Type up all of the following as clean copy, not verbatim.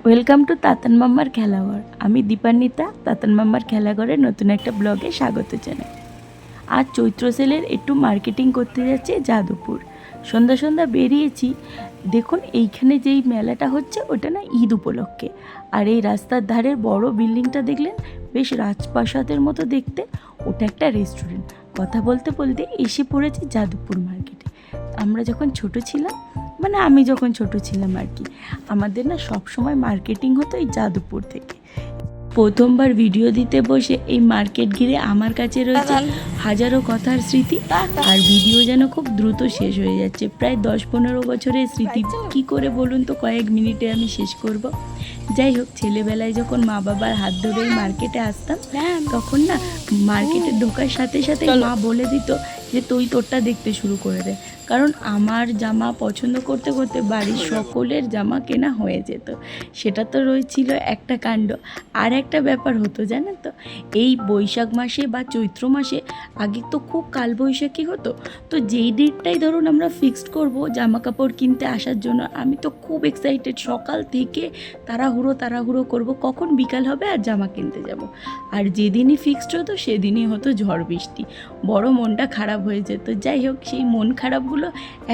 Welcome to Tatan মাম্মার খেলাঘর। আমি দীপান্বিতা, তাতান মাম্মার খেলাঘরের নতুন একটা ব্লগে স্বাগত জানাই। আজ চৈত্র সেলের একটু মার্কেটিং করতে যাচ্ছে যাদবপুর। সন্ধ্যা সন্ধ্যা বেরিয়েছি। দেখুন এইখানে যেই মেলাটা হচ্ছে ওটা না ঈদ উপলক্ষে। আর এই রাস্তার ধারের বড় বিল্ডিংটা দেখলেন, বেশ রাজপ্রাসাদের মতো দেখতে। ওটা একটা রেস্টুরেন্ট। কথা বলতে বলতে এসে পড়েছি যাদবপুর মার্কেটে। আমরা যখন ছোট ছিলাম, মানে আমি যখন ছোট ছিলাম আর কি, আমাদের না সব সময় মার্কেটিং হতো এই যাদবপুর থেকে। প্রথমবার ভিডিও দিতে বসে এই মার্কেট ঘিরে আমার কাছে রয়েছে হাজারো কথার স্মৃতি। আর ভিডিও যেন খুব দ্রুত শেষ হয়ে যাচ্ছে। প্রায় 10-15 বছরের স্মৃতি কি করে বলুন তো কয়েক মিনিটে আমি শেষ করব। যাই হোক, ছেলেবেলায় যখন মা বাবার হাত ধরেই মার্কেটে আসতাম, তখন না মার্কেটে ঢোকার সাথে সাথে মা বলে দিত যে তুই তোরটা দেখতে শুরু করে দে। কারণ আমার জামা পছন্দ করতে করতে বাড়ির সকলের জামা কেনা হয়ে যেত। সেটা তো রয়েছিল একটা কাণ্ড। আর একটা ব্যাপার হতো জানেন তো, এই বৈশাখ মাসে বা চৈত্র মাসে আগে তো খুব কালবৈশাখী হতো। তো যেই ডেটটাই ধরুন আমরা ফিক্সড করব জামা কাপড় কিনতে আসার জন্য, আমি তো খুব এক্সাইটেড। সকাল থেকে তাড়াহুড়ো করব কখন বিকাল হবে আর জামা কিনতে যাব। আর যেদিনই ফিক্সড হতো সেদিনই হতো ঝড় বৃষ্টি। বড় মনটা খারাপ হয়ে যেত। যাই হোক, সেই মন খারাপগুলো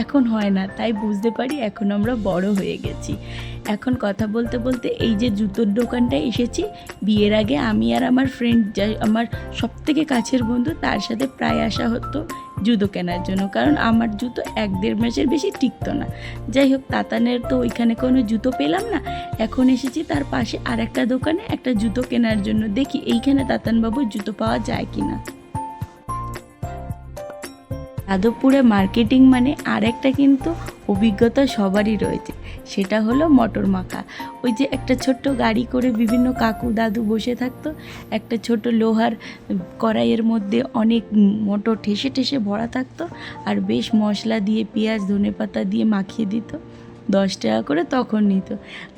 এখন হয় না, তাই বুঝতে পারি এখন আমরা বড় হয়ে গেছি। এখন কথা বলতে বলতে এই যে জুতোর দোকানটায় এসেছি। বিয়ের আগে আমি আর আমার ফ্রেন্ড, আমার সবথেকে কাছের বন্ধু, তার সাথে প্রায় আসা হতো জুতো কেনার জন্য, কারণ আমার জুতো 1-1.5 মাসের বেশি টিকতো না। যাই হোক, তাতানের তো ওইখানে কোনো জুতো পেলাম না। এখন এসেছি তার পাশে আর একটা দোকানে একটা জুতো কেনার জন্য। দেখি এইখানে তাতানবাবুর জুতো পাওয়া যায় কি না। যাদবপুরে মার্কেটিং মানে আর একটা কিন্তু অভিজ্ঞতা সবারই রয়েছে, সেটা হলো মটর মাখা। ওই যে একটা ছোট্ট গাড়ি করে বিভিন্ন কাকু দাদু বসে থাকতো, একটা ছোট লোহার কড়াইয়ের মধ্যে অনেক মটর ঠেসে ঠেসে ভরা থাকতো, আর বেশ মশলা দিয়ে পেঁয়াজ ধনেপাতা দিয়ে মাখিয়ে দিত। 10 টাকা করে তখন নিত।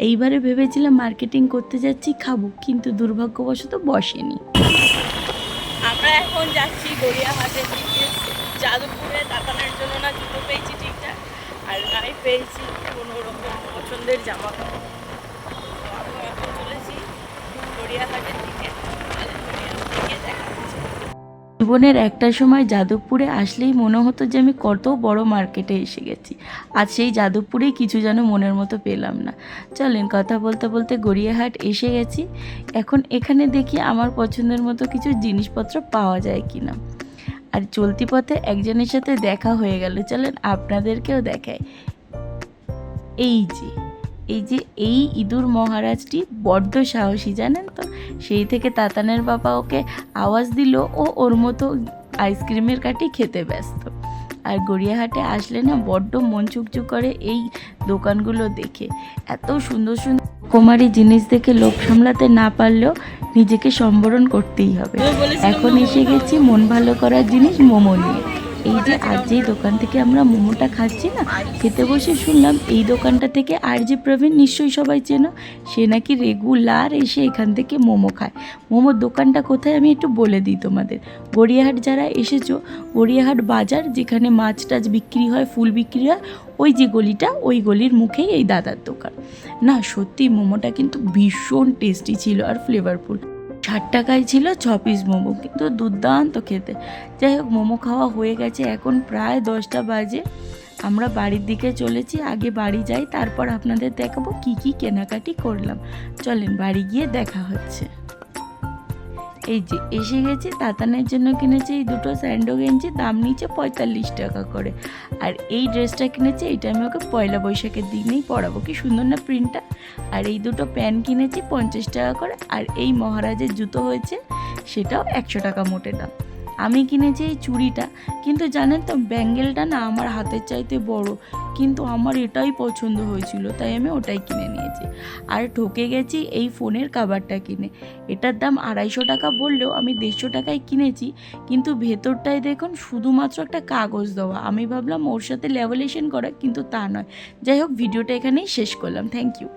এইবারে ভেবেছিলাম মার্কেটিং করতে যাচ্ছি, খাবো, কিন্তু দুর্ভাগ্যবশত বসেনি। আমরা এখন যাচ্ছি গড়িয়াহাটের দিকে। যাদবপুরে তাতানের জন্য না জুতো পেয়েছি ঠিকঠাক, আর নাই পেয়েছি কোনো রকম পছন্দের জামা কাপড়। তো আমরা এখন চলেছি গড়িয়াহাটের দিকে। দেখা হচ্ছে। জীবনের একটা সময় যাদবপুরে আসলেই মনে হতো যে আমি কত বড় মার্কেটে এসে গেছি। আজ সেই যাদবপুরেই কিছু যেন মনের মতো পেলাম না। চলেন, কথা বলতে বলতে গড়িয়াহাট এসে গেছি। এখন এখানে দেখি আমার পছন্দের মতো কিছু জিনিসপত্র পাওয়া যায় কি না। আর চলতি পথে একজনের সাথে দেখা হয়ে গেল, চলেন আপনাদেরকেও দেখায়। এই যে এই ইঁদুর মহারাজটি বড্ড সাহসী, জানেন তো। সেই থেকে তাতানের বাবা ওকে আওয়াজ দিল, ও ওর মতো আইসক্রিমের কাঠি খেতে ব্যস্ত। আর গড়িয়াহাটে আসলে না বড্ড মন চুকচুক করে এই দোকানগুলো দেখে। এত সুন্দর সুন্দর কুমারী জিনিস দেখে লোভ সামলাতে না পারলেও নিজেকে সম্বরণ করতেই হবে। এখন এসে গেছি মন ভালো করার জিনিস মোমো নিয়ে। এই যে আজ যেই দোকান থেকে আমরা মোমোটা খাচ্ছি না, খেতে বসে শুনলাম এই দোকানটা থেকে আর যে প্রবীণ, নিশ্চয়ই সবাই চেনো, সে নাকি রেগুলার এসে এখান থেকে মোমো খায়। মোমোর দোকানটা কোথায় আমি একটু বলে দিই তোমাদের। গড়িয়াহাট যারা এসেছো, গড়িয়াহাট বাজার, যেখানে মাছ টাছ বিক্রি হয়, ফুল বিক্রি হয়, ওই যে গলিটা, ওই গলির মুখেই এই দাদার দোকান। না সত্যি মোমোটা কিন্তু ভীষণ টেস্টি ছিল আর ফ্লেভারফুল। 60 টাকায় ছিল 6 পিস মোমো, কিন্তু দুর্দান্ত খেতে। যাই হোক, মোমো খাওয়া হয়ে গেছে, এখন প্রায় 10টা বাজে। আমরা বাড়ির দিকে চলেছি। আগে বাড়ি যাই, তারপর আপনাদের দেখাবো কি কি কেনাকাটি করলাম। চলেন বাড়ি গিয়ে দেখা হচ্ছে। এই যে এসে গেছি। তাতানের জন্য কিনেছি এই দুটো স্যান্ডো গেঞ্জি, দাম নিচে 45 টাকা করে। আর এই ড্রেসটা কিনেছি, এটা আমি ওকে পয়লা বৈশাখের দিনেই পরাবো। কি সুন্দর না প্রিন্টটা। আর এই দুটো প্যান্ট কিনেছি 50 টাকা করে। আর এই মহারাজের জুতো হয়েছে, সেটাও 100 টাকা মোটে দাম। আমি কিনেছি এই চুড়িটা, কিন্তু জানেন তো ব্যাঙ্গেলটা না আমার হাতের চাইতে বড়, কিন্তু আমার এটাই পছন্দ হয়েছিল, তাই আমি ওটাই কিনে নিয়েছি। আর ঠকে গেছি এই ফোনের কভারটা কিনে। এটার দাম 250 টাকা বললেও আমি 150 টাকায় কিনেছি, কিন্তু ভেতরটায় দেখুন শুধুমাত্র একটা কাগজ দেওয়া। আমি ভাবলাম ওর সাথে ল্যামিনেশন করা, কিন্তু তা নয়। যাই হোক, ভিডিওটা এখানেই শেষ করলাম। Thank you.